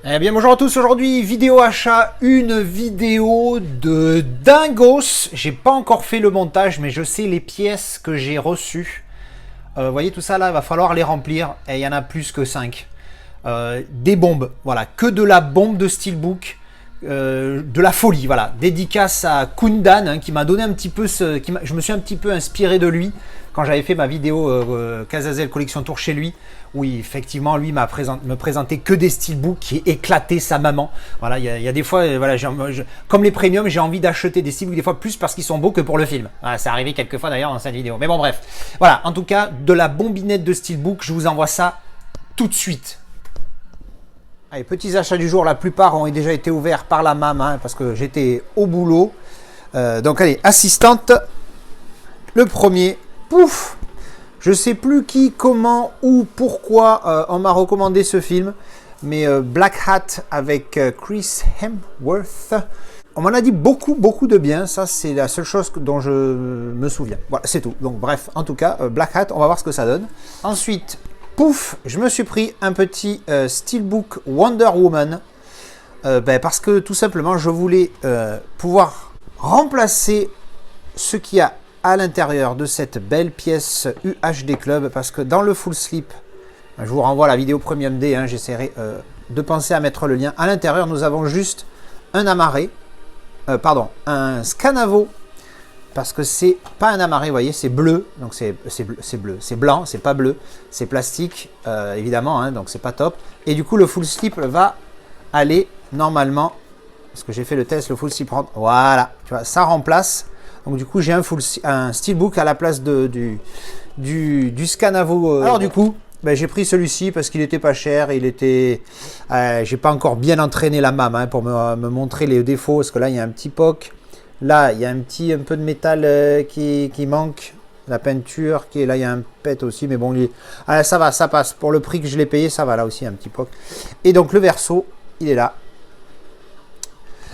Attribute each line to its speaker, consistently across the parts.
Speaker 1: Eh bien bonjour à tous, aujourd'hui vidéo achat, une vidéo de dingos. J'ai pas encore fait le montage mais je sais les pièces que j'ai reçues. Vous voyez tout ça là, il va falloir les remplir et il y en a plus que 5. Des bombes, voilà, que de la bombe de Steelbook. De la folie, voilà, dédicace à Kundan hein, qui m'a donné un petit peu je me suis un petit peu inspiré de lui quand j'avais fait ma vidéo Cazazel Collection Tour chez lui, où effectivement lui me présentait que des steelbooks qui éclataient sa maman. Voilà, il y a des fois, voilà, comme les premiums, j'ai envie d'acheter des steelbooks des fois plus parce qu'ils sont beaux que pour le film. Voilà, c'est arrivé quelques fois d'ailleurs dans cette vidéo. Mais bon bref, voilà, en tout cas de la bombinette de steelbook, je vous envoie ça tout de suite. Allez, petits achats du jour, la plupart ont déjà été ouverts par la maman hein, parce que j'étais au boulot. Donc allez, assistante, le premier, pouf, je sais plus qui, comment, où, pourquoi on m'a recommandé ce film, mais Black Hat avec Chris Hemsworth. On m'en a dit beaucoup de bien, ça c'est la seule chose dont je me souviens. Voilà, c'est tout. Donc bref, en tout cas, Black Hat, on va voir ce que ça donne. Ensuite, pouf, je me suis pris un petit Steelbook Wonder Woman parce que tout simplement je voulais pouvoir remplacer ce qu'il y a à l'intérieur de cette belle pièce UHD Club, parce que dans le full slip, je vous renvoie à la vidéo Premium D, hein, j'essaierai de penser à mettre le lien. À l'intérieur nous avons juste un amarré, un Scanavo, parce que c'est pas un amarré, vous voyez, c'est bleu, donc c'est bleu, c'est blanc, c'est pas bleu, c'est plastique, évidemment, hein, donc c'est pas top. Et du coup, le full slip va aller normalement, parce que j'ai fait le test, le full slip rentre, voilà, tu vois, ça remplace. Donc du coup, j'ai un steelbook à la place du Scanavo. Alors du coup, ben, j'ai pris celui-ci parce qu'il était pas cher, il était, j'ai pas encore bien entraîné la main hein, pour me montrer les défauts, parce que là, il y a un petit poc. Là, il y a un peu de métal qui manque, la peinture, qui est là, il y a un pet aussi, mais bon, ça va, ça passe. Pour le prix que je l'ai payé, ça va, là aussi, un petit poc. Et donc, le verso, il est là.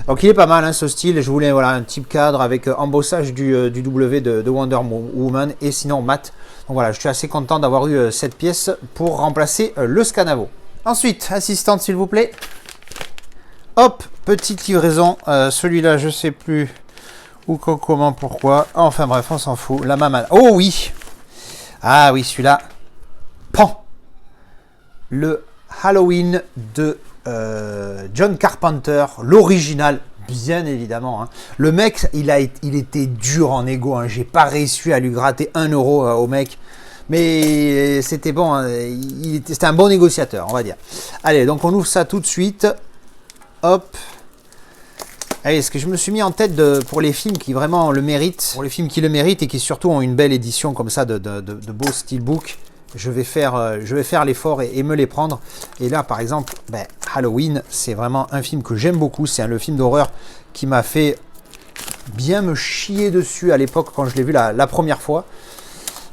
Speaker 1: Donc, il est pas mal, hein, ce style. Je voulais, voilà, un type cadre avec embossage du W de Wonder Woman, et sinon mat. Donc, voilà, je suis assez content d'avoir eu cette pièce pour remplacer le Scanavo. Ensuite, assistante, s'il vous plaît. Hop, petite livraison. Celui-là, je sais plus où, comment, pourquoi. Enfin bref, on s'en fout. La maman. Oh oui. Ah oui, celui-là. Pan. Le Halloween de John Carpenter. L'original, bien évidemment. Hein. Le mec, il était dur en égo. Hein. J'ai pas réussi à lui gratter 1 euro au mec. Mais c'était bon. Hein. C'était un bon négociateur, on va dire. Allez, donc on ouvre ça tout de suite. Hop. Allez, ce que je me suis mis en tête pour les films qui vraiment le méritent, pour les films qui le méritent et qui surtout ont une belle édition comme ça de beaux steelbook, je vais faire l'effort et me les prendre. Et là, par exemple, ben, Halloween, c'est vraiment un film que j'aime beaucoup. C'est le film d'horreur qui m'a fait bien me chier dessus à l'époque quand je l'ai vu la première fois.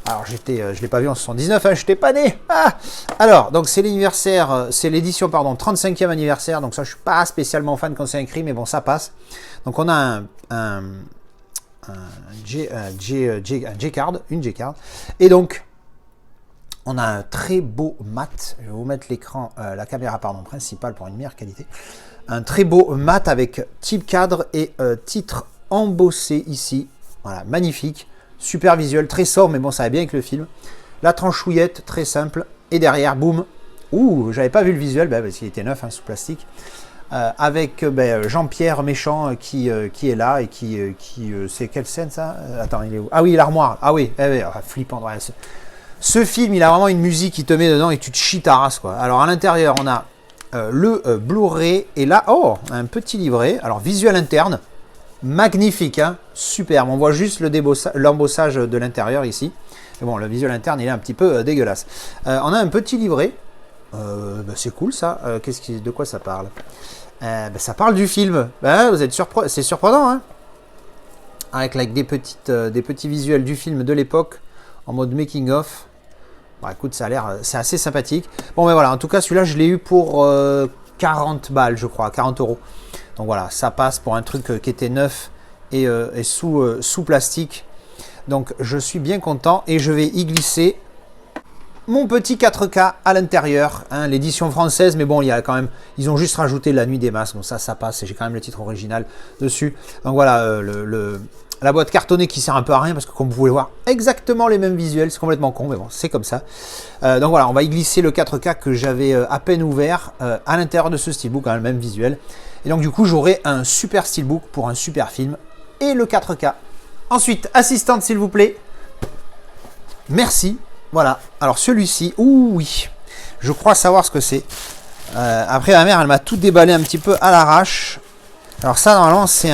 Speaker 1: Alors, je ne l'ai pas vu en 79, hein, je n'étais pas né. Ah alors, donc c'est l'anniversaire, c'est l'édition, pardon, 35e anniversaire. Donc ça, je ne suis pas spécialement fan quand c'est écrit, mais bon, ça passe. Donc on a un J-card, une J-card. Et donc, on a un très beau mat. Je vais vous mettre l'écran, la caméra, pardon, principale pour une meilleure qualité. Un très beau mat avec type cadre et titre embossé ici. Voilà, magnifique. Super visuel, très sobre, mais bon, ça va bien avec le film. La tranchouillette, très simple. Et derrière, boum. Ouh, j'avais pas vu le visuel, parce qu'il était neuf, hein, sous plastique. Avec Jean-Pierre Méchant qui est là et qui c'est quelle scène ça? Attends, il est où? Ah oui, l'armoire. Ah oui, flippant. Ouais, ce film, il a vraiment une musique qui te met dedans et tu te chies ta race, quoi. Alors, à l'intérieur, on a le Blu-ray. Et là, oh, un petit livret. Alors, visuel interne. Magnifique, hein, superbe. On voit juste l'embossage de l'intérieur ici. Mais bon, le visuel interne, il est un petit peu dégueulasse. On a un petit livret. C'est cool ça. De quoi ça parle? Ça parle du film. Vous êtes c'est surprenant, hein, avec des petits visuels du film de l'époque en mode making of. Bon, écoute, ça a l'air, c'est assez sympathique. Bon, mais voilà. En tout cas, celui-là, je l'ai eu pour 40 balles, je crois, 40 euros. Donc voilà, ça passe pour un truc qui était neuf et sous plastique. Donc je suis bien content et je vais y glisser mon petit 4K à l'intérieur, hein, l'édition française, mais bon, il y a quand même, ils ont juste rajouté La Nuit des Masques, bon ça passe, et j'ai quand même le titre original dessus. Donc voilà, la boîte cartonnée qui sert un peu à rien, parce que comme vous pouvez voir, exactement les mêmes visuels, c'est complètement con, mais bon, c'est comme ça. Donc voilà, on va y glisser le 4K que j'avais à peine ouvert à l'intérieur de ce steelbook, hein, le même visuel. Et donc du coup, j'aurai un super steelbook pour un super film, et le 4K. Ensuite, assistante s'il vous plaît. Merci. Voilà, alors celui-ci, ouh oui, je crois savoir ce que c'est. Après ma mère, elle m'a tout déballé un petit peu à l'arrache. Alors ça, normalement, c'est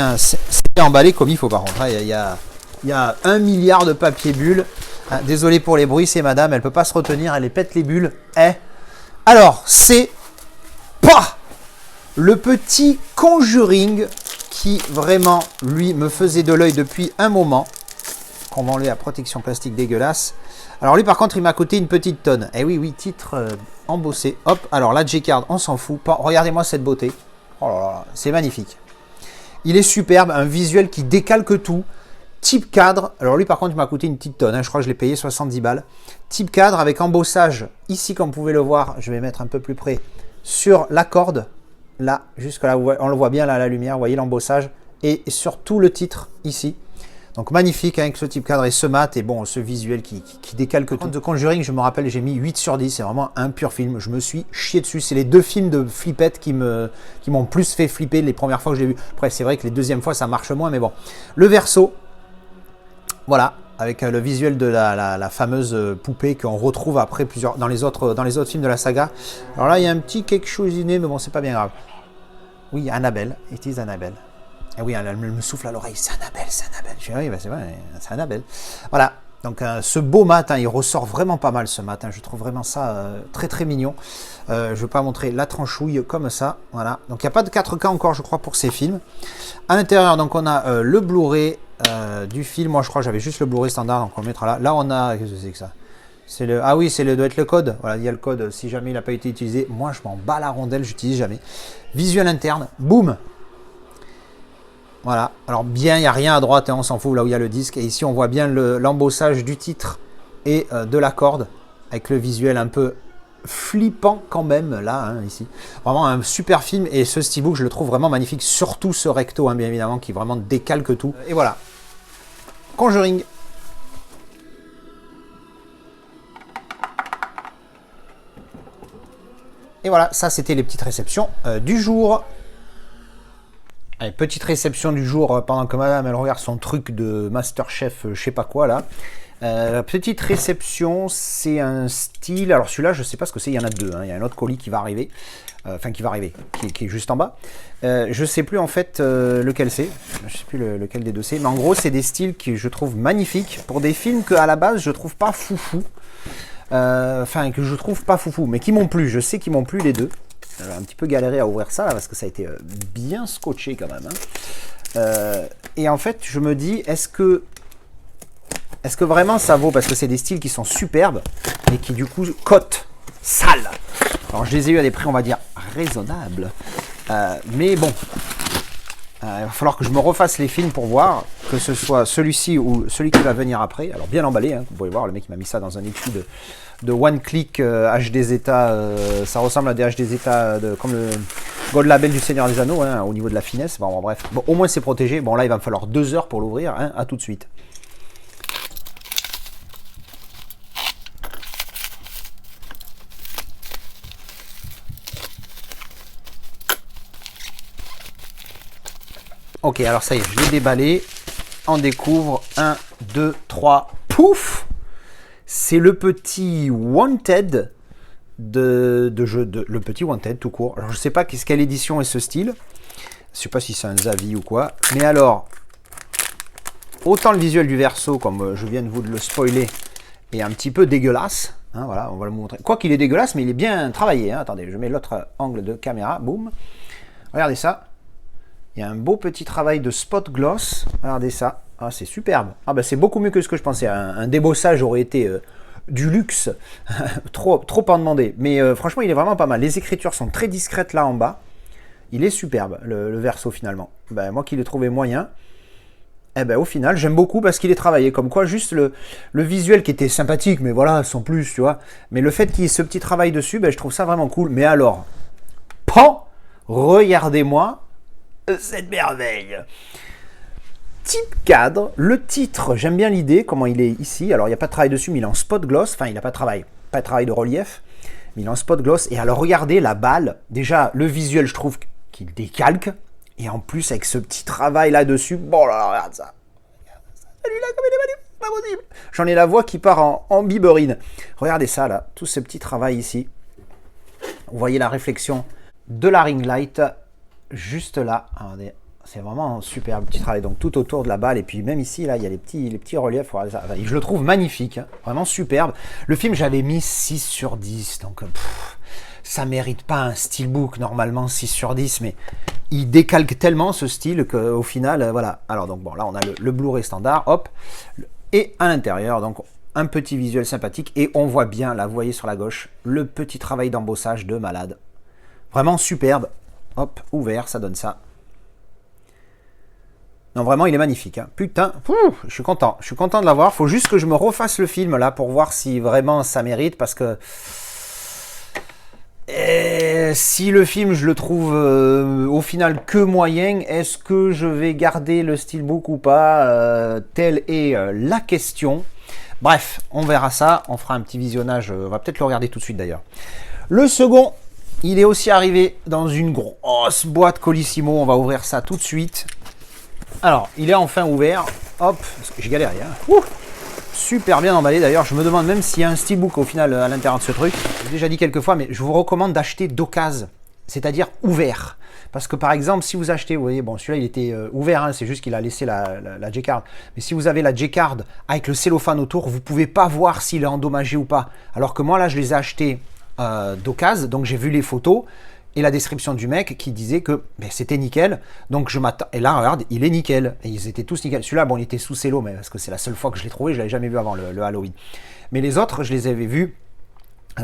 Speaker 1: emballé comme il faut par contre. Il y a 1 milliard de papier bulles. Désolé pour les bruits, c'est madame, elle peut pas se retenir, elle les pète les bulles. Alors, c'est pas le petit Conjuring qui vraiment, lui, me faisait de l'œil depuis un moment. Qu'on va enlever la protection plastique dégueulasse. Alors lui par contre il m'a coûté une petite tonne. Eh oui, titre embossé. Hop, alors la J-Card, on s'en fout. Regardez-moi cette beauté. Oh là là, c'est magnifique. Il est superbe, un visuel qui décalque tout. Type cadre, alors lui par contre il m'a coûté une petite tonne, hein. Je crois que je l'ai payé 70 balles. Type cadre avec embossage, ici comme vous pouvez le voir, je vais mettre un peu plus près, sur la corde. Là, jusque là, on le voit bien là à la lumière, vous voyez l'embossage. Et sur tout le titre ici. Donc magnifique avec ce type cadre et ce mat et bon ce visuel qui décalque tout. The Conjuring, je me rappelle, j'ai mis 8 sur 10, c'est vraiment un pur film. Je me suis chié dessus. C'est les deux films de flippette qui m'ont plus fait flipper les premières fois que j'ai vu. Après c'est vrai que les deuxièmes fois ça marche moins, mais bon. Le verso, voilà, avec le visuel de la fameuse poupée qu'on retrouve après dans les autres films de la saga. Alors là il y a un petit quelque chose inné, mais bon c'est pas bien grave. Oui, Annabelle, it is Annabelle. Et oui, elle me souffle à l'oreille, c'est Annabelle, c'est Annabelle. Je dis, oui, bah c'est vrai, c'est Annabelle. Voilà, donc ce beau mat, hein, il ressort vraiment pas mal ce mat. Hein, je trouve vraiment ça très très mignon. Je ne vais pas montrer la tranchouille comme ça. Voilà, donc il n'y a pas de 4K encore, je crois, pour ces films. À l'intérieur, donc on a le Blu-ray du film. Moi, je crois que j'avais juste le Blu-ray standard, donc on le mettra là. Là, on a, qu'est-ce que c'est que ça? C'est le, ah oui, doit être le code. Voilà, il y a le code. Si jamais il n'a pas été utilisé, moi, je m'en bats la rondelle, j'utilise jamais. Visuel interne, boum. Voilà, alors bien, il n'y a rien à droite, hein, on s'en fout là où il y a le disque. Et ici, on voit bien l'embossage du titre et de la corde, avec le visuel un peu flippant quand même, là, hein, ici. Vraiment un super film, et ce steelbook, je le trouve vraiment magnifique, surtout ce recto, hein, bien évidemment, qui vraiment décalque tout. Et voilà, Conjuring. Et voilà, ça c'était les petites réceptions du jour. Allez, petite réception du jour pendant que madame elle regarde son truc de Masterchef, je sais pas quoi là. Petite réception, c'est un style. Alors celui-là, je sais pas ce que c'est, il y en a deux. Hein. Il y a un autre colis qui va arriver. Qui est juste en bas. Je sais plus en fait lequel c'est. Je sais plus lequel des deux c'est. Mais en gros, c'est des styles que je trouve magnifiques pour des films que à la base je trouve pas foufou. Que je trouve pas foufou, mais qui m'ont plu. Je sais qu'ils m'ont plu les deux. J'ai un petit peu galéré à ouvrir ça là, parce que ça a été bien scotché quand même. Hein. Et en fait, je me dis, est-ce que vraiment ça vaut, parce que c'est des styles qui sont superbes, mais qui du coup cotent sale. Alors je les ai eu à des prix, on va dire, raisonnables. Mais bon, il va falloir que je me refasse les films pour voir, que ce soit celui-ci ou celui qui va venir après. Alors bien emballé, hein, vous pouvez voir, le mec m'a mis ça dans un étui de One Click HD Zeta. Ça ressemble à des HD Zeta comme le Gold Label du Seigneur des Anneaux, hein, au niveau de la finesse. Bon, bref, bon, au moins c'est protégé. Bon là il va me falloir 2 heures pour l'ouvrir, hein, à tout de suite. Ok, alors ça y est, je l'ai déballé. On découvre 1, 2, 3, pouf! C'est le petit Wanted le petit Wanted tout court. Alors je sais pas quelle édition est ce style. Je sais pas si c'est un Zavi ou quoi. Mais alors, autant le visuel du verso, comme je viens de vous le spoiler, est un petit peu dégueulasse. Hein, voilà, on va le montrer. Quoi qu'il est dégueulasse, mais il est bien travaillé. Hein. Attendez, je mets l'autre angle de caméra. Boum. Regardez ça. Il y a un beau petit travail de spot gloss. Regardez ça. Ah, c'est superbe. Ah, bah, c'est beaucoup mieux que ce que je pensais. Un débossage aurait été du luxe. trop en demander. Mais franchement, il est vraiment pas mal. Les écritures sont très discrètes là en bas. Il est superbe, le verso finalement. Ben, moi qui l'ai trouvé moyen. Eh ben au final, j'aime beaucoup parce qu'il est travaillé. Comme quoi, juste le visuel qui était sympathique, mais voilà, sans plus, tu vois. Mais le fait qu'il y ait ce petit travail dessus, ben, je trouve ça vraiment cool. Mais alors, pan, regardez-moi cette merveille. Type cadre, le titre, j'aime bien l'idée, comment il est ici. Alors, il n'y a pas de travail dessus, mais il est en spot gloss. Enfin, il n'a pas de travail de relief, mais il est en spot gloss. Et alors, regardez la balle. Déjà, le visuel, je trouve qu'il décalque. Et en plus, avec ce petit travail là-dessus, bon là, regarde ça. Celui-là, comme il est magnifique, c'est pas possible. J'en ai la voix qui part en biberine. Regardez ça, là, tout ce petit travail ici. Vous voyez la réflexion de la ring light, juste là. Regardez, c'est vraiment un superbe petit travail. Donc, tout autour de la balle. Et puis, même ici, là, il y a les petits reliefs. Je le trouve magnifique, hein, vraiment superbe. Le film, j'avais mis 6 sur 10. Donc, ça mérite pas un steelbook normalement 6 sur 10, mais il décalque tellement ce style qu'au final, voilà. Alors donc bon, là on a le Blu-ray standard, hop, et à l'intérieur, donc un petit visuel sympathique, et on voit bien, là vous voyez sur la gauche, le petit travail d'embossage de malade. Vraiment superbe, hop, ouvert, ça donne ça. Non, vraiment, il est magnifique. Hein. Putain, je suis content de l'avoir. Faut juste que je me refasse le film là pour voir si vraiment ça mérite, parce que si le film je le trouve au final que moyen, est-ce que je vais garder le steelbook ou pas, telle est la question. Bref, on verra ça, on fera un petit visionnage, on va peut-être le regarder tout de suite d'ailleurs. Le second, il est aussi arrivé dans une grosse boîte Colissimo, on va ouvrir ça tout de suite. Alors, il est enfin ouvert, hop, parce que j'ai galéré, hein. Super bien emballé, d'ailleurs je me demande même s'il y a un steelbook au final à l'intérieur de ce truc. J'ai déjà dit quelques fois, mais je vous recommande d'acheter d'occasion, c'est-à-dire ouvert. Parce que par exemple, si vous achetez, vous voyez, bon celui-là il était ouvert, hein, c'est juste qu'il a laissé la J-card. Mais si vous avez la J-card avec le cellophane autour, vous ne pouvez pas voir s'il est endommagé ou pas. Alors que moi là je les ai achetés d'occasion, donc j'ai vu les photos et la description du mec qui disait que ben, c'était nickel. Donc je m'attends. Et là, regarde, il est nickel. Et ils étaient tous nickel. Celui-là, bon, il était sous cello, mais parce que c'est la seule fois que je l'ai trouvé. Je l'avais jamais vu avant le Halloween. Mais les autres, je les avais vus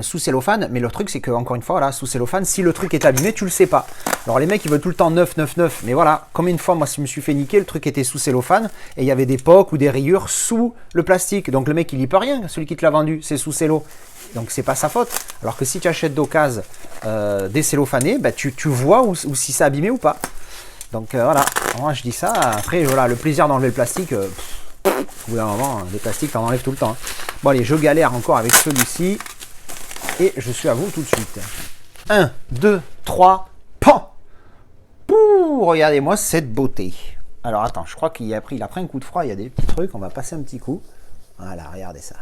Speaker 1: sous cellophane. Mais le truc, c'est que encore une fois, voilà, sous cellophane, si le truc est abîmé, tu le sais pas. Alors les mecs, ils veulent tout le temps 9, 9, 9. Mais voilà, combien de fois, moi, je me suis fait niquer, le truc était sous cellophane et il y avait des pocs ou des rayures sous le plastique. Donc le mec, il y peut rien. Celui qui te l'a vendu, c'est sous cello. Donc c'est pas sa faute. Alors que si tu achètes d'occasion des cellophanés, bah, tu vois ou si c'est abîmé ou pas. Donc voilà, moi je dis ça. Après voilà, le plaisir d'enlever le plastique, au bout d'un moment, les plastiques t'en enlèves tout le temps. Hein. Bon allez, je galère encore avec celui-ci. Et je suis à vous tout de suite. 1, 2, 3, pan. Pouh, regardez-moi cette beauté. Alors attends, je crois qu'il a pris un coup de froid, il y a des petits trucs, on va passer un petit coup. Voilà, regardez ça.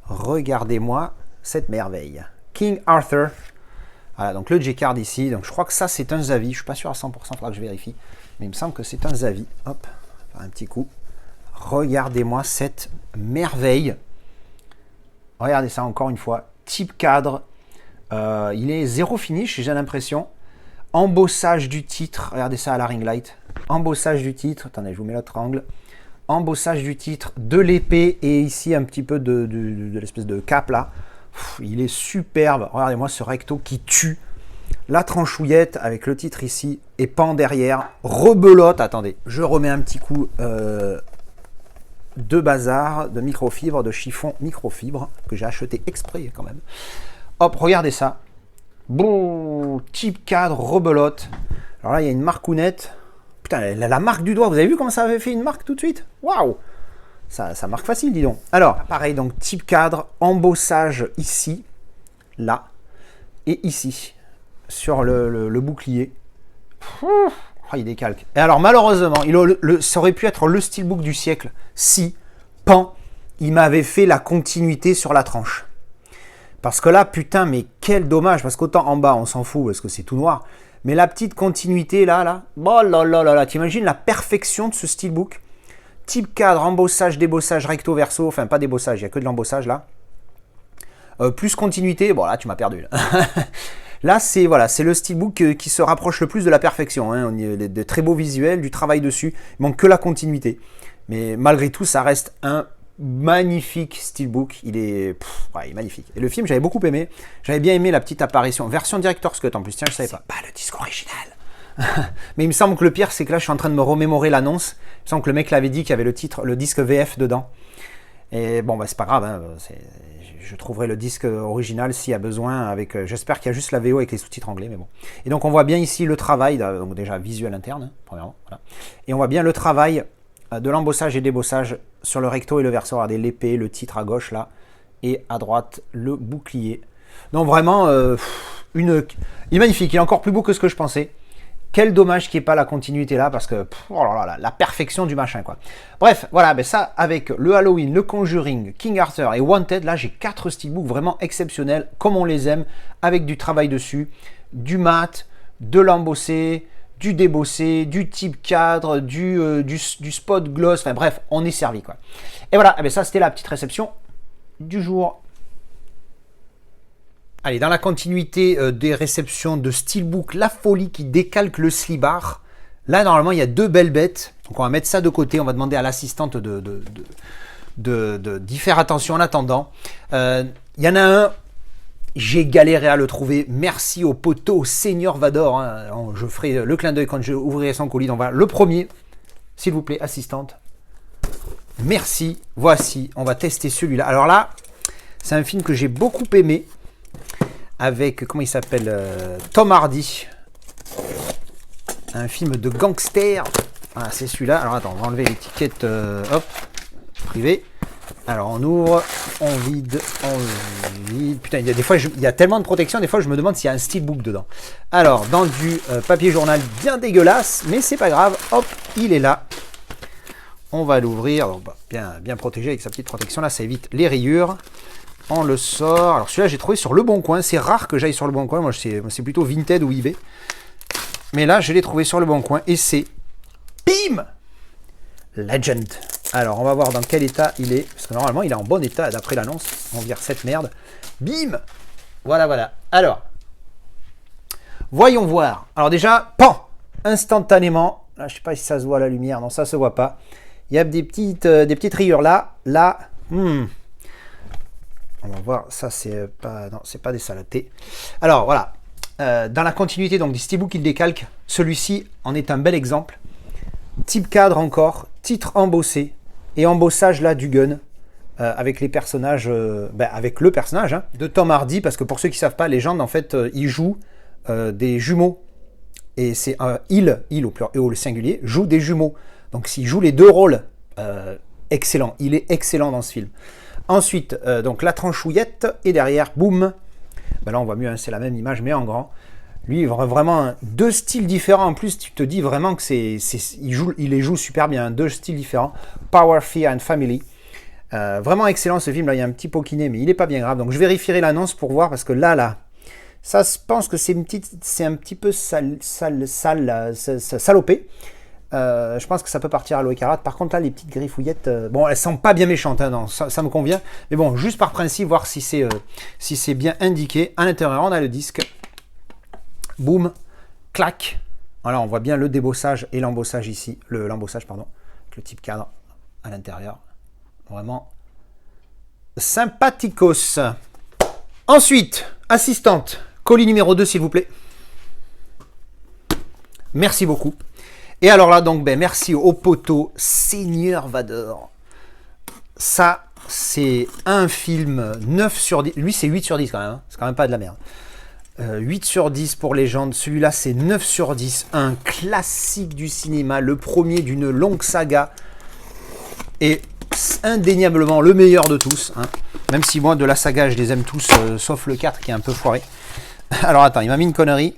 Speaker 1: Regardez-moi cette merveille. King Arthur. Voilà, donc le J-card ici. Donc je crois que ça, c'est un Zavi. Je ne suis pas sûr à 100%, il faudra que je vérifie. Mais il me semble que c'est un Zavi. Hop, un petit coup. Regardez-moi cette merveille. Regardez ça encore une fois. Type cadre. Il est zéro finish, j'ai l'impression. Embossage du titre. Regardez ça à la ring light. Embossage du titre. Attendez, je vous mets l'autre angle. Embossage du titre, de l'épée et ici un petit peu de l'espèce de cape là. Il est superbe. Regardez-moi ce recto qui tue. La tranchouillette avec le titre ici et pan derrière. Rebelote. Attendez, je remets un petit coup de bazar, de microfibre, de chiffon microfibre que j'ai acheté exprès quand même. Hop, regardez ça. Bon, type cadre, rebelote. Alors là, il y a une marcounette. Putain, la marque du doigt, vous avez vu comment ça avait fait une marque tout de suite? Waouh! Ça marque facile, dis donc. Alors, pareil, donc type cadre, embossage ici, là, et ici, sur le bouclier. Oh, il décalque. Et alors, malheureusement, ça aurait pu être le steelbook du siècle si, pan, il m'avait fait la continuité sur la tranche. Parce que là, putain, mais quel dommage, parce qu'autant en bas, on s'en fout, parce que c'est tout noir. Mais la petite continuité là, oh là là là là, t'imagines la perfection de ce steelbook. Type cadre, embossage, débossage, recto verso, enfin pas débossage, il n'y a que de l'embossage là. Plus continuité, bon là tu m'as perdu. Là, là c'est voilà, c'est le steelbook qui se rapproche le plus de la perfection. Hein. On y a de très beaux visuels, du travail dessus, il manque que la continuité. Mais malgré tout, ça reste un magnifique steelbook, il est magnifique. Et le film, j'avais beaucoup aimé. J'avais bien aimé la petite apparition, version Director's Cut en plus. Tiens, je savais pas. Pas le disque original. Mais il me semble que le pire, c'est que là, je suis en train de me remémorer l'annonce. Il me semble que le mec l'avait dit qu'il y avait le titre, le disque VF dedans. Et bon, bah, c'est pas grave, hein, je trouverai le disque original s'il y a besoin. J'espère qu'il y a juste la VO avec les sous-titres anglais, mais bon. Et donc, on voit bien ici le travail, donc déjà visuel interne, hein, premièrement. Voilà. Et on voit bien le travail de l'embossage et débossage sur le recto et le verso. Regardez l'épée, le titre à gauche là, et à droite le bouclier. Donc vraiment, il est magnifique, il est encore plus beau que ce que je pensais. Quel dommage qu'il n'y ait pas la continuité là, parce que oh là là, la perfection du machin quoi. Bref, voilà, ben ça avec le Halloween, le Conjuring, King Arthur et Wanted, là j'ai 4 steelbooks vraiment exceptionnels, comme on les aime, avec du travail dessus, du mat, de l'embossé, du débossé, du type cadre, du spot gloss, enfin bref, on est servi quoi. Et voilà, ben ça c'était la petite réception du jour. Allez, dans la continuité des réceptions de Steelbook, la folie qui décalque le slibard. Là, normalement, il y a 2 belles bêtes. Donc, on va mettre ça de côté. On va demander à l'assistante d'y faire attention en attendant. Il y en a un, j'ai galéré à le trouver. Merci au poteau Seigneur Vador. Hein. Je ferai le clin d'œil quand je ouvrirai son colis. Donc, voilà, le premier, s'il vous plaît, assistante. Merci. Voici, on va tester celui-là. Alors là, c'est un film que j'ai beaucoup aimé. Avec, comment il s'appelle, Tom Hardy. Un film de gangster. Voilà, c'est celui-là. Alors attends, on va enlever l'étiquette, hop, privée. Alors on ouvre, on vide, on vide. Putain, des fois, il y a tellement de protection, des fois je me demande s'il y a un steelbook dedans. Alors, dans du papier journal bien dégueulasse, mais c'est pas grave. Hop, il est là. On va l'ouvrir, bien protégé avec sa petite protection. Là, ça évite les rayures. On le sort. Alors celui-là, j'ai trouvé sur Le Bon Coin. C'est rare que j'aille sur Le Bon Coin. Moi, c'est plutôt Vinted ou eBay. Mais là, je l'ai trouvé sur Le Bon Coin. Et c'est... Bim Legend. Alors, on va voir dans quel état il est. Parce que normalement, il est en bon état d'après l'annonce. On vire cette merde. Bim Voilà, voilà. Alors, voyons voir. Alors déjà, pan instantanément. Là, je sais pas si ça se voit à la lumière. Non, ça se voit pas. Il y a des petites rayures là. Là, on va voir, ça c'est pas, non, c'est pas des salatés. Alors voilà, dans la continuité donc du steelbook qu'il décalque, celui-ci en est un bel exemple. Type cadre encore, titre embossé et embossage là du gun avec les personnages, avec le personnage hein, de Tom Hardy, parce que pour ceux qui savent pas, Legend en fait il joue des jumeaux et c'est il au singulier joue des jumeaux. Donc s'il joue les 2 rôles, excellent, il est excellent dans ce film. Ensuite, donc la tranchouillette, et derrière, boum, ben là on voit mieux, hein, c'est la même image, mais en grand. Lui, vraiment 2 styles différents. En plus, tu te dis vraiment que il les joue super bien, 2 styles différents. Power, Fear and Family. Vraiment excellent ce film, là, il y a un petit poquiné, mais il n'est pas bien grave. Donc je vérifierai l'annonce pour voir, parce que là, ça je pense que c'est un petit peu salopé. Je pense que ça peut partir à l'eau et carotte. Par contre là les petites griffouillettes, bon elles sont pas bien méchantes hein, non, ça me convient, mais bon juste par principe voir si c'est bien indiqué. À l'intérieur on a le disque, boum, clac, voilà on voit bien le débossage et l'embossage ici, l'embossage pardon, avec le type cadre à l'intérieur, vraiment sympathiquos. Ensuite assistante, colis numéro 2 s'il vous plaît, merci beaucoup. Et alors là, donc, merci au poteau Seigneur Vador. Ça, c'est un film 9 sur 10. Lui, c'est 8 sur 10 quand même. Hein. C'est quand même pas de la merde. 8 sur 10 pour Legend. Celui-là, c'est 9 sur 10. Un classique du cinéma. Le premier d'une longue saga. Et indéniablement le meilleur de tous. Hein. Même si moi, de la saga, je les aime tous, sauf le 4 qui est un peu foiré. Alors attends, il m'a mis une connerie.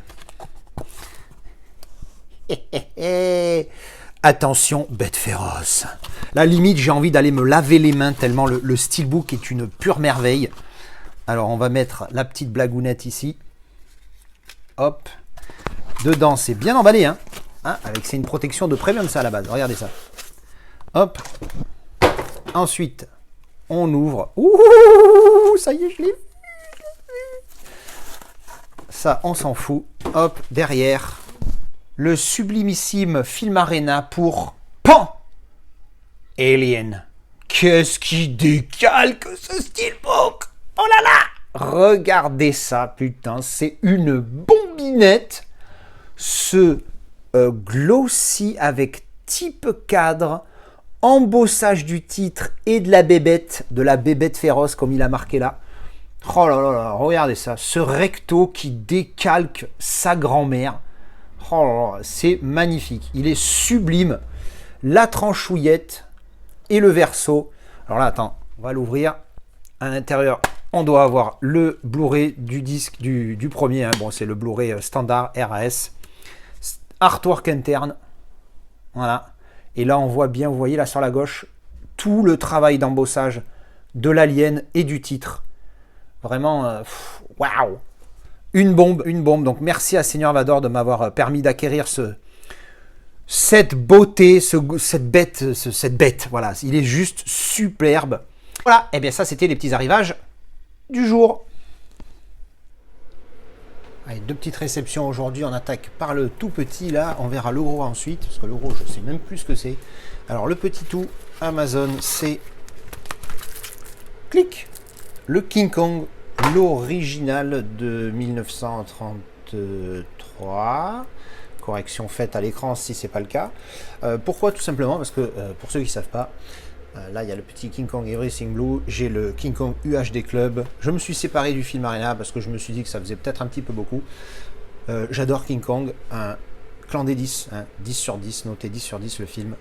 Speaker 1: Attention, bête féroce. Là, limite, j'ai envie d'aller me laver les mains tellement le steelbook est une pure merveille. Alors, on va mettre la petite blagounette ici. Hop. Dedans, c'est bien emballé, hein. C'est une protection de premium, ça, à la base. Regardez ça. Hop. Ensuite, on ouvre. Ouh, ça y est, je l'ai vu. Ça, on s'en fout. Hop, derrière. Le sublimissime Film Arena pour Pan Alien. Qu'est-ce qui décalque ce steelbook? Oh là là! Regardez ça, putain, c'est une bombinette. Ce glossy avec type cadre, embossage du titre et de la bébête féroce comme il a marqué là. Oh là là là, regardez ça, ce recto qui décalque sa grand-mère. Oh là là, c'est magnifique, il est sublime. La tranchouillette et le verso. Alors là, attends, on va l'ouvrir. À l'intérieur, on doit avoir le Blu-ray du disque du premier. Hein. Bon, c'est le Blu-ray standard RAS. Artwork interne. Voilà. Et là, on voit bien, vous voyez là sur la gauche, tout le travail d'embossage de l'alien et du titre. Vraiment, waouh! Une bombe, une bombe. Donc, merci à Seigneur Vador de m'avoir permis d'acquérir cette beauté, cette bête. Voilà, il est juste superbe. Voilà, et bien ça, c'était les petits arrivages du jour. Allez, deux petites réceptions aujourd'hui. On attaque par le tout petit, là. On verra le gros ensuite, parce que le gros, je ne sais même plus ce que c'est. Alors, le petit tout, Amazon, c'est... Clic. Le King Kong, l'original de 1933. Correction faite à l'écran si c'est pas le cas. Pourquoi? Tout simplement parce que, pour ceux qui ne savent pas, là, il y a le petit King Kong Everything Blue. J'ai le King Kong UHD Club. Je me suis séparé du film Arena parce que je me suis dit que ça faisait peut-être un petit peu beaucoup. J'adore King Kong. Un clan des 10. Hein, 10 sur 10. Noté 10 sur 10 le film.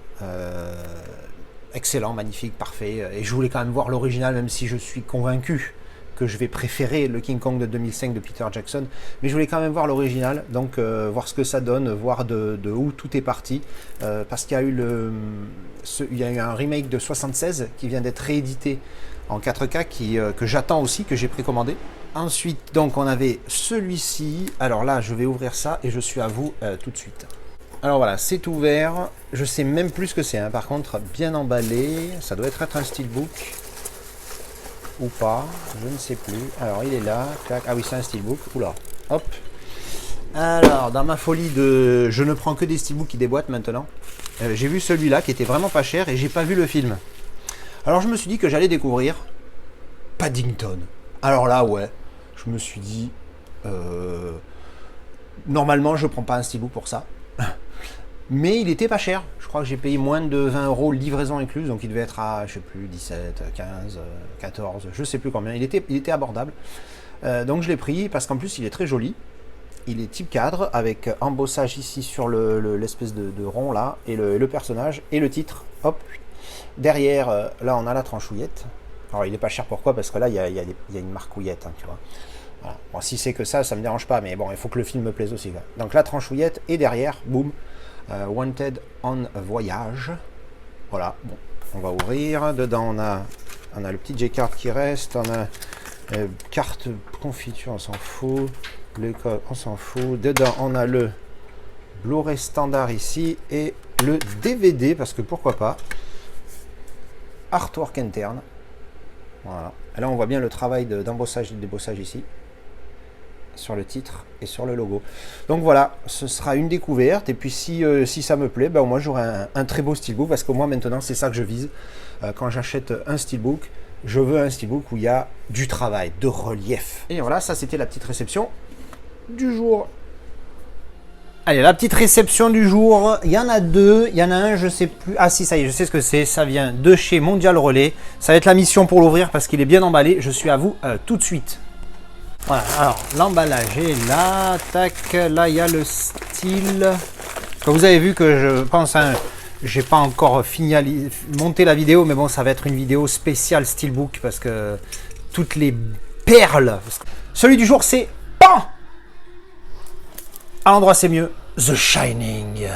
Speaker 1: Excellent, magnifique, parfait. Et je voulais quand même voir l'original, même si je suis convaincu que je vais préférer le King Kong de 2005 de Peter Jackson. Mais je voulais quand même voir l'original. Donc, voir ce que ça donne. Voir de où tout est parti. Parce qu'il y a eu il y a eu un remake de 76 qui vient d'être réédité en 4K que j'attends aussi, que j'ai précommandé. Ensuite, donc, on avait celui-ci. Alors là, je vais ouvrir ça et je suis à vous tout de suite. Alors voilà, c'est ouvert. Je sais même plus ce que c'est. Hein. Par contre, bien emballé. Ça doit être un steelbook. Ou pas. Je ne sais plus. Alors, il est là. Clac. Ah oui, c'est un steelbook. Oula. Hop. Alors, dans ma folie de... Je ne prends que des steelbooks qui déboîtent maintenant. J'ai vu celui-là qui était vraiment pas cher et j'ai pas vu le film. Alors, je me suis dit que j'allais découvrir Paddington. Alors là, ouais. Je me suis dit... Normalement, je prends pas un steelbook pour ça. Mais il était pas cher. Je crois que j'ai payé moins de 20 € livraison incluse. Donc il devait être à, je sais plus, 17, 15, 14, je sais plus combien. Il était abordable. Donc je l'ai pris parce qu'en plus il est très joli. Il est type cadre avec embossage ici sur l'espèce de rond là. Et le personnage et le titre. Hop. Derrière, là on a la tranchouillette. Alors il est pas cher, pourquoi? Parce que là il y a une marquouillette, hein, tu vois. Voilà. Bon, si c'est que ça me dérange pas. Mais bon, il faut que le film me plaise aussi. Là. Donc la tranchouillette et derrière, boum. Wanted on voyage. Voilà, bon, on va ouvrir. Dedans, on a le petit J-card qui reste. On a carte confiture, on s'en fout. Le code, on s'en fout. Dedans, on a le Blu-ray standard ici et le DVD, parce que pourquoi pas. Artwork interne. Voilà. Et là, on voit bien le travail d'embossage et de débossage ici. Sur le titre et sur le logo. Donc voilà, ce sera une découverte. Et puis si ça me plaît, ben, moi j'aurai un très beau steelbook, parce que moi maintenant c'est ça que je vise. Quand j'achète un steelbook, je veux un steelbook où il y a du travail, de relief. Et voilà, ça c'était la petite réception du jour. Allez, la petite réception du jour, il y en a deux, il y en a un, je sais plus. Ah si, ça y est, je sais ce que c'est, ça vient de chez Mondial Relais. Ça va être la mission pour l'ouvrir parce qu'il est bien emballé. Je suis à vous tout de suite. Voilà, alors l'emballage est là, tac, là il y a le style. Vous avez vu que je pense, hein, j'ai pas encore monté la vidéo, mais bon, ça va être une vidéo spéciale steelbook parce que toutes les perles. Celui du jour, c'est PAN. À l'endroit, c'est mieux. The Shining.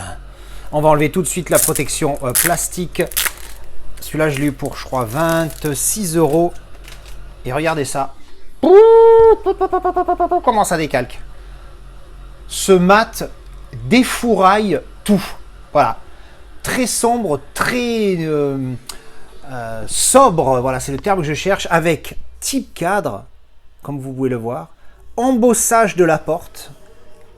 Speaker 1: On va enlever tout de suite la protection plastique. Celui-là, je l'ai eu pour, je crois, 26 €. Et regardez ça. Comment ça décalque. Ce mat défouraille tout. Voilà. Très sombre, très sobre. Voilà, c'est le terme que je cherche. Avec type cadre, comme vous pouvez le voir. Embossage de la porte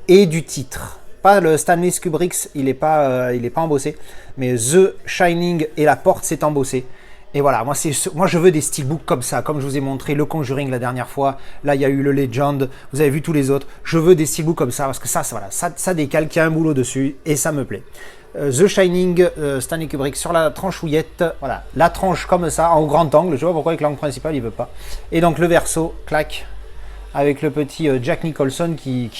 Speaker 1: et du titre. Pas le Stanley Kubrick, il est pas embossé. Mais The Shining et la porte, c'est embossé. Et voilà, moi je veux des steelbooks comme ça, comme je vous ai montré le Conjuring la dernière fois. Là, il y a eu le Legend, vous avez vu tous les autres. Je veux des steelbooks comme ça, parce que voilà, ça décale, qu'il y a un boulot dessus, et ça me plaît. The Shining, Stanley Kubrick sur la tranchouillette, voilà, la tranche comme ça, en grand angle, je vois pourquoi avec l'angle principal il veut pas. Et donc le verso, clac, avec le petit Jack Nicholson qui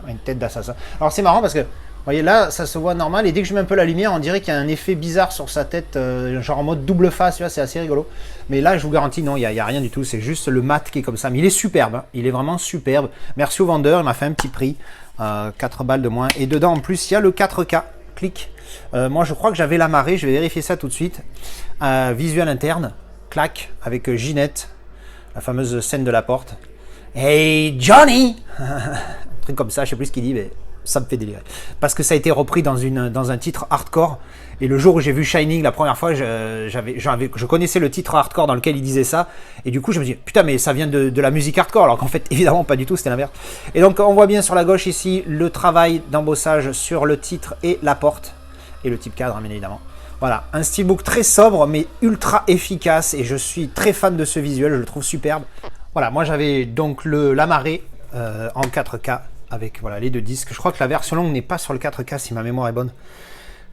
Speaker 1: a une tête d'assassin. Alors c'est marrant parce que, vous voyez là, ça se voit normal, et dès que je mets un peu la lumière, on dirait qu'il y a un effet bizarre sur sa tête, genre en mode double face, tu vois, c'est assez rigolo. Mais là, je vous garantis, non, il n'y a rien du tout, c'est juste le mat qui est comme ça. Mais il est superbe, hein, il est vraiment superbe. Merci au vendeur, il m'a fait un petit prix, 4 balles de moins. Et dedans, en plus, il y a le 4K, clic. Moi, je crois que j'avais l'amarré, je vais vérifier ça tout de suite. Visuel interne, clac, avec Ginette, la fameuse scène de la porte. Hey Johnny un truc comme ça, je sais plus ce qu'il dit, mais ça me fait délirer. Parce que ça a été repris dans un titre hardcore. Et le jour où j'ai vu Shining la première fois, je connaissais le titre hardcore dans lequel il disait ça. Et du coup, je me dis, putain, mais ça vient de la musique hardcore. Alors qu'en fait, évidemment, pas du tout, c'était l'inverse. Et donc, on voit bien sur la gauche ici le travail d'embossage sur le titre et la porte. Et le type cadre, bien évidemment. Voilà, un steelbook très sobre, mais ultra efficace. Et je suis très fan de ce visuel, je le trouve superbe. Voilà, moi j'avais donc l'amarré en 4K avec voilà, les 2 disques. Je crois que la version longue n'est pas sur le 4K si ma mémoire est bonne.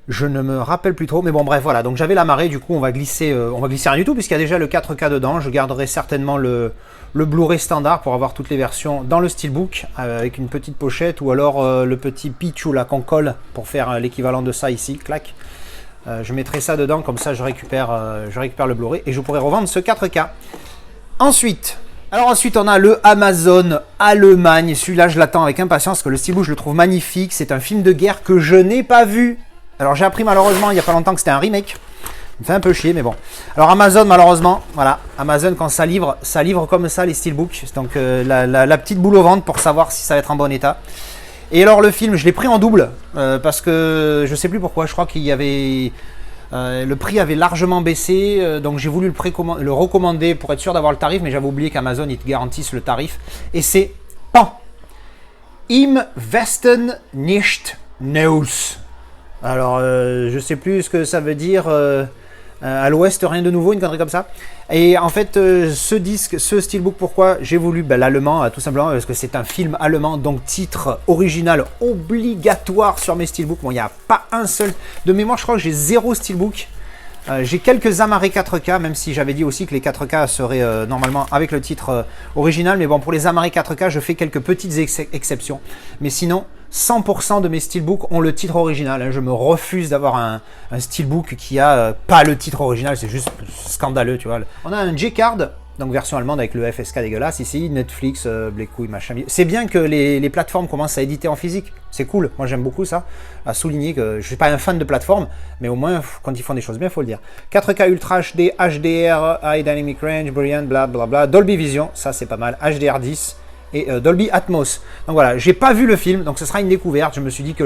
Speaker 1: Je ne me rappelle plus trop, mais bon bref, voilà. Donc j'avais l'amarré, du coup on va glisser rien du tout puisqu'il y a déjà le 4K dedans. Je garderai certainement le Blu-ray standard pour avoir toutes les versions dans le steelbook avec une petite pochette ou alors le petit Pichou là qu'on colle pour faire l'équivalent de ça ici, clac. Je mettrai ça dedans, comme ça je récupère le Blu-ray et je pourrai revendre ce 4K. Ensuite, on a le Amazon Allemagne. Celui-là, je l'attends avec impatience parce que le steelbook, je le trouve magnifique. C'est un film de guerre que je n'ai pas vu. Alors, j'ai appris malheureusement il n'y a pas longtemps que c'était un remake. Ça me fait un peu chier, mais bon. Alors, Amazon, malheureusement, voilà. Amazon, quand ça livre comme ça les steelbooks. Donc, la petite boule au ventre pour savoir si ça va être en bon état. Et alors, le film, je l'ai pris en double parce que je ne sais plus pourquoi. Je crois qu'il y avait... le prix avait largement baissé, donc j'ai voulu le recommander pour être sûr d'avoir le tarif, mais j'avais oublié qu'Amazon ils te garantissent le tarif. Et c'est Pan. Im Westen nicht Neus. Alors, je sais plus ce que ça veut dire. À l'ouest, rien de nouveau, une connerie comme ça. Et en fait, ce steelbook, pourquoi j'ai voulu l'allemand, tout simplement parce que c'est un film allemand, donc titre original obligatoire sur mes steelbooks. Bon, il n'y a pas un seul de mémoire, je crois que j'ai 0 steelbook. J'ai quelques amarrés 4K, même si j'avais dit aussi que les 4K seraient normalement avec le titre original. Mais bon, pour les amarrés 4K, je fais quelques petites exceptions. Mais sinon, 100% de mes steelbooks ont le titre original. Hein. Je me refuse d'avoir un steelbook qui a pas le titre original. C'est juste scandaleux, tu vois. On a un G-Card, donc version allemande avec le FSK dégueulasse ici, Netflix, Blécouille, machin. C'est bien que les plateformes commencent à éditer en physique. C'est cool. Moi, j'aime beaucoup ça. À souligner que je ne suis pas un fan de plateforme, mais au moins, quand ils font des choses bien, il faut le dire. 4K Ultra HD, HDR, High Dynamic Range, Brilliant, blablabla. Dolby Vision, ça c'est pas mal. HDR10 et Dolby Atmos. Donc voilà, j'ai pas vu le film, donc ce sera une découverte. Je me suis dit que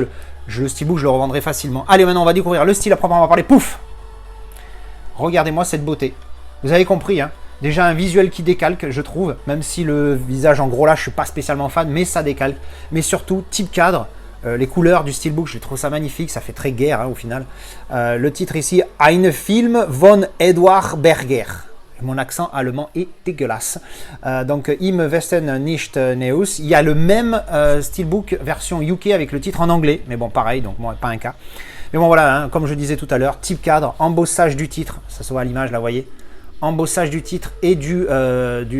Speaker 1: le steelbook, je le revendrai facilement. Allez, maintenant, on va découvrir le style à proprement parler. Pouf! Regardez-moi cette beauté. Vous avez compris, hein? Déjà un visuel qui décalque, je trouve, même si le visage en gros là, je suis pas spécialement fan, mais ça décalque. Mais surtout, type cadre, les couleurs du steelbook, je trouve ça magnifique, ça fait très guerre hein, au final. Le titre ici, Ein Film von Eduard Berger. Mon accent allemand est dégueulasse. Donc, Im Westen nicht Neus. Il y a le même steelbook version UK avec le titre en anglais, mais bon, pareil, donc moi, pas un cas. Mais bon, voilà, hein, comme je disais tout à l'heure, type cadre, embossage du titre, ça se voit à l'image, là, vous voyez. Embossage du titre et du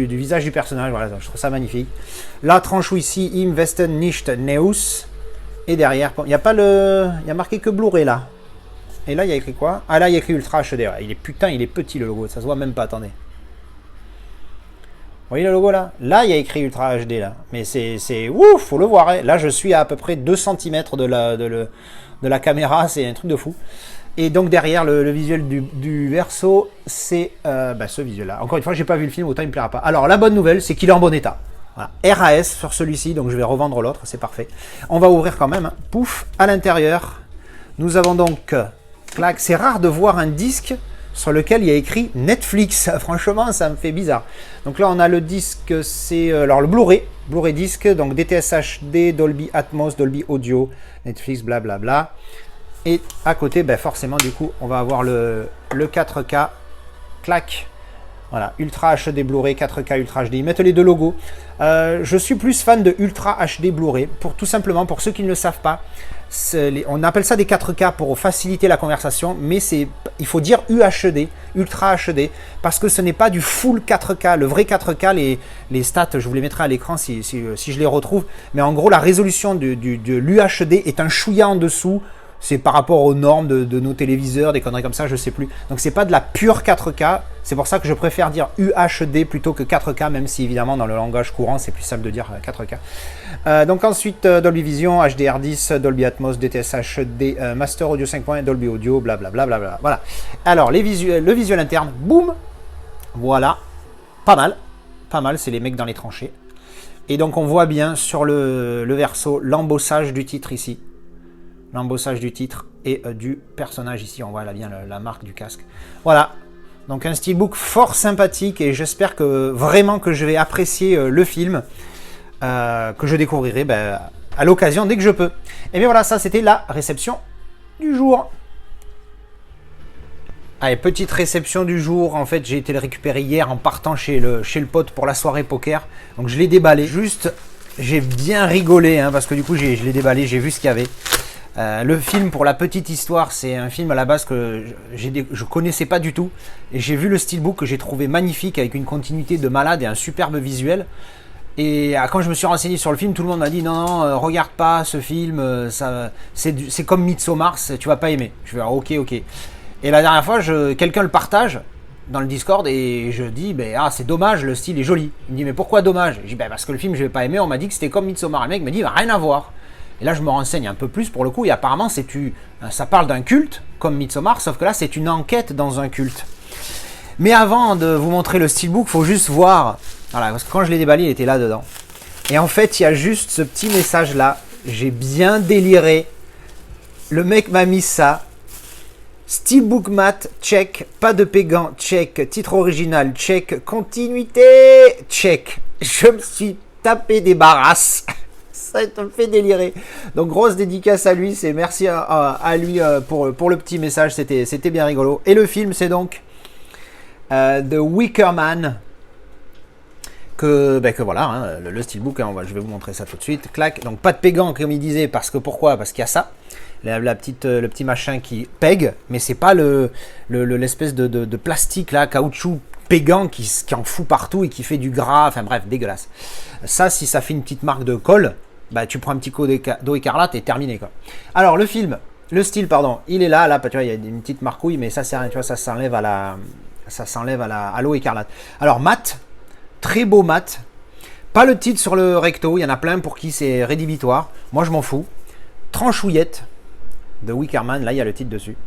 Speaker 1: visage du personnage, voilà, je trouve ça magnifique. La tranche ici, Im Westen nicht Neus. Et derrière, il n'y a pas le... Il y a marqué que Blu-ray là. Et là, il y a écrit quoi? Ah là, il y a écrit Ultra HD. Il est putain, il est petit le logo, ça se voit même pas, attendez. Vous voyez le logo là? Là, il y a écrit Ultra HD là. Mais c'est ouf, faut le voir. Hein. Là, je suis à peu près 2 cm de la caméra, c'est un truc de fou. Et donc derrière le visuel du verso, c'est ce visuel là. Encore une fois, j'ai pas vu le film, autant il me plaira pas. Alors la bonne nouvelle, c'est qu'il est en bon état. Voilà. RAS sur celui-ci, donc je vais revendre l'autre, c'est parfait. On va ouvrir quand même. Hein. Pouf, à l'intérieur, nous avons donc... clac, c'est rare de voir un disque sur lequel il y a écrit Netflix. Franchement, ça me fait bizarre. Donc là, on a le disque, c'est alors le Blu-ray disque, donc DTS HD, Dolby Atmos, Dolby Audio, Netflix, blablabla. Et à côté, forcément, du coup, on va avoir le 4K clac. Voilà, Ultra HD Blu-ray, 4K Ultra HD. Ils mettent les deux logos. Je suis plus fan de Ultra HD Blu-ray, tout simplement, pour ceux qui ne le savent pas. On appelle ça des 4K pour faciliter la conversation, mais il faut dire UHD, Ultra HD, parce que ce n'est pas du full 4K. Le vrai 4K, les stats, je vous les mettrai à l'écran si je les retrouve. Mais en gros, la résolution de l'UHD est un chouïa en dessous. C'est par rapport aux normes de nos téléviseurs, des conneries comme ça, je sais plus. Donc c'est pas de la pure 4K, c'est pour ça que je préfère dire UHD plutôt que 4K, même si évidemment dans le langage courant c'est plus simple de dire 4K. Donc ensuite Dolby Vision, HDR10, Dolby Atmos, DTS HD, Master Audio 5.1, Dolby Audio, blablabla. Voilà. Alors le visuel interne, boum, voilà, pas mal, c'est les mecs dans les tranchées. Et donc on voit bien sur le verso l'embossage du titre ici. L'embossage du titre et du personnage ici, on voit là bien la marque du casque. Voilà, donc un steelbook fort sympathique et j'espère que vraiment que je vais apprécier le film, que je découvrirai à l'occasion dès que je peux. Et bien voilà, ça c'était la réception du jour. Allez, petite réception du jour, en fait j'ai été le récupérer hier en partant chez le pote pour la soirée poker, donc je l'ai déballé, juste j'ai bien rigolé hein, parce que du coup je l'ai déballé, j'ai vu ce qu'il y avait. Le film, pour la petite histoire, c'est un film à la base que je connaissais pas du tout et j'ai vu le steelbook que j'ai trouvé magnifique avec une continuité de malade et un superbe visuel. Et quand je me suis renseigné sur le film, tout le monde m'a dit non, regarde pas ce film, c'est comme Midsommar, tu vas pas aimer. Je vais dire ok. Et la dernière fois, quelqu'un le partage dans le Discord et je dis c'est dommage, le style est joli. Il me dit mais pourquoi dommage? Je dis parce que le film je vais pas aimer, on m'a dit que c'était comme Midsommar. Le mec me dit rien à voir. Et là, je me renseigne un peu plus pour le coup. Et apparemment, ça parle d'un culte, comme Midsommar, sauf que là, c'est une enquête dans un culte. Mais avant de vous montrer le steelbook, il faut juste voir. Voilà, parce que quand je l'ai déballé, il était là dedans. Et en fait, il y a juste ce petit message-là. J'ai bien déliré. Le mec m'a mis ça. Steelbook mat, check. Pas de pégant, check. Titre original, check. Continuité, check. Je me suis tapé des barrasses. Ça me fait délirer. Donc grosse dédicace à lui, c'est merci à lui pour le petit message, c'était bien rigolo. Et le film c'est donc The Wicker Man, que voilà, hein, le steelbook, hein, je vais vous montrer ça tout de suite. Clac, donc pas de pégant comme il disait, parce que pourquoi? Parce qu'il y a ça, le petit machin qui pègue, mais c'est pas l'espèce de plastique là, caoutchouc pégant qui en fout partout et qui fait du gras, enfin bref, dégueulasse. Ça, si ça fait une petite marque de colle, tu prends un petit coup d'eau écarlate et terminé quoi. Alors le style, il est là, tu vois, il y a une petite marcouille, mais ça c'est rien, tu vois, ça s'enlève à l'eau écarlate. Alors mat, très beau mat, pas le titre sur le recto, il y en a plein pour qui c'est rédhibitoire, moi je m'en fous. Tranchouillette de Wickerman, là il y a le titre dessus,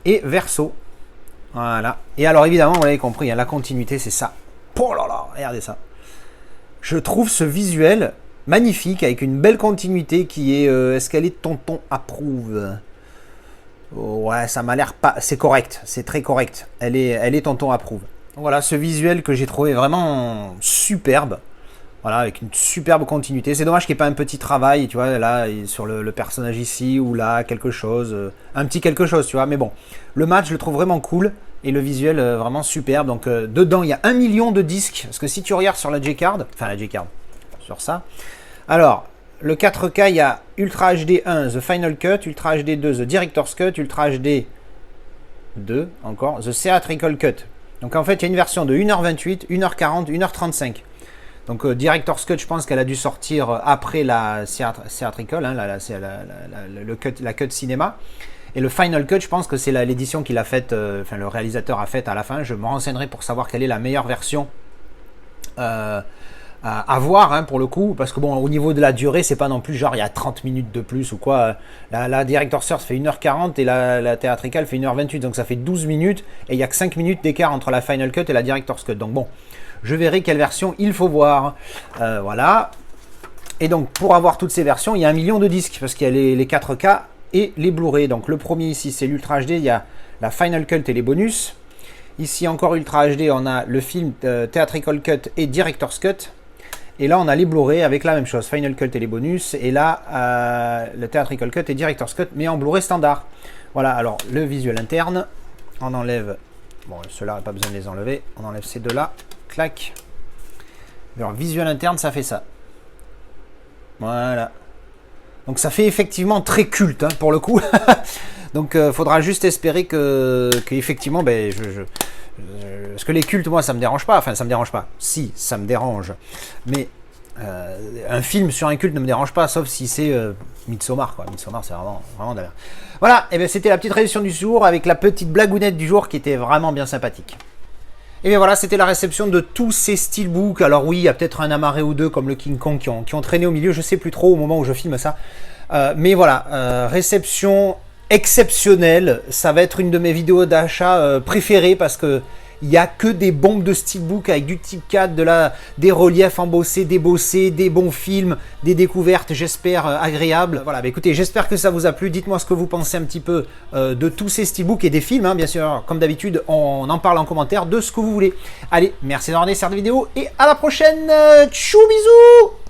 Speaker 1: et verso, voilà. Et alors évidemment, vous l'avez compris, hein, la continuité c'est ça. Oh là là, regardez ça. Je trouve ce visuel magnifique avec une belle continuité qui est est-ce qu'elle est tonton approuve? Ouais, ça m'a l'air pas, c'est correct, c'est très correct. Elle est tonton approuve. Voilà ce visuel que j'ai trouvé vraiment superbe. Voilà, avec une superbe continuité. C'est dommage qu'il n'y ait pas un petit travail, tu vois, là, sur le personnage ici ou là, quelque chose, un petit quelque chose, tu vois. Mais bon, le match, je le trouve vraiment cool et le visuel vraiment superbe. Donc, dedans, il y a 1 million de disques. Parce que si tu regardes sur la J-Card, sur ça. Alors, le 4K, il y a Ultra HD 1, The Final Cut, Ultra HD 2, The Director's Cut, Ultra HD 2, encore, The Theatrical Cut. Donc, en fait, il y a une version de 1h28, 1h40, 1h35. Donc Director's Cut, je pense qu'elle a dû sortir après la Theatrical, hein, la cut cinéma. Et le Final Cut, je pense que c'est l'édition qu'il a faite, le réalisateur a faite à la fin. Je me renseignerai pour savoir quelle est la meilleure version à voir, hein, pour le coup. Parce que bon, au niveau de la durée, c'est pas non plus genre il y a 30 minutes de plus ou quoi. La Director's Cut fait 1h40 et la Theatrical fait 1h28. Donc ça fait 12 minutes. Et il n'y a que 5 minutes d'écart entre la Final Cut et la Director's Cut. Donc bon, je verrai quelle version il faut voir. Voilà. Et donc, pour avoir toutes ces versions, il y a 1 million de disques. Parce qu'il y a les 4K et les Blu-ray. Donc, le premier ici, c'est l'Ultra HD. Il y a la Final Cut et les bonus. Ici, encore Ultra HD, on a le film Theatrical Cut et Director's Cut. Et là, on a les Blu-ray avec la même chose. Final Cut et les bonus. Et là, le Theatrical Cut et Director's Cut, mais en Blu-ray standard. Voilà, alors, le visuel interne. On enlève Bon, ceux-là, pas besoin de les enlever. On enlève ces deux-là. Clac. Alors, visuel interne, ça fait ça. Voilà. Donc ça fait effectivement très culte, hein, pour le coup. Donc faudra juste espérer que effectivement, ben, parce que les cultes, moi, ça me dérange pas. Enfin, ça me dérange pas. Si, ça me dérange. Mais un film sur un culte ne me dérange pas, sauf si c'est Midsommar, quoi. Midsommar, c'est vraiment de la merde. Voilà, et bien c'était la petite révision du jour avec la petite blagounette du jour qui était vraiment bien sympathique. Et bien voilà, c'était la réception de tous ces steelbooks. Alors oui, il y a peut-être un amarré ou deux comme le King Kong qui ont traîné au milieu, je sais plus trop au moment où je filme ça. Mais voilà, réception exceptionnelle. Ça va être une de mes vidéos d'achat préférées parce que il n'y a que des bombes de steelbook avec du type 4, des reliefs embossés, débossés, des bons films, des découvertes, j'espère, agréables. Voilà, bah écoutez, j'espère que ça vous a plu. Dites-moi ce que vous pensez un petit peu de tous ces steelbooks et des films, hein, bien sûr. Comme d'habitude, on en parle en commentaire de ce que vous voulez. Allez, merci d'avoir regardé cette vidéo et à la prochaine. Tchou, bisous!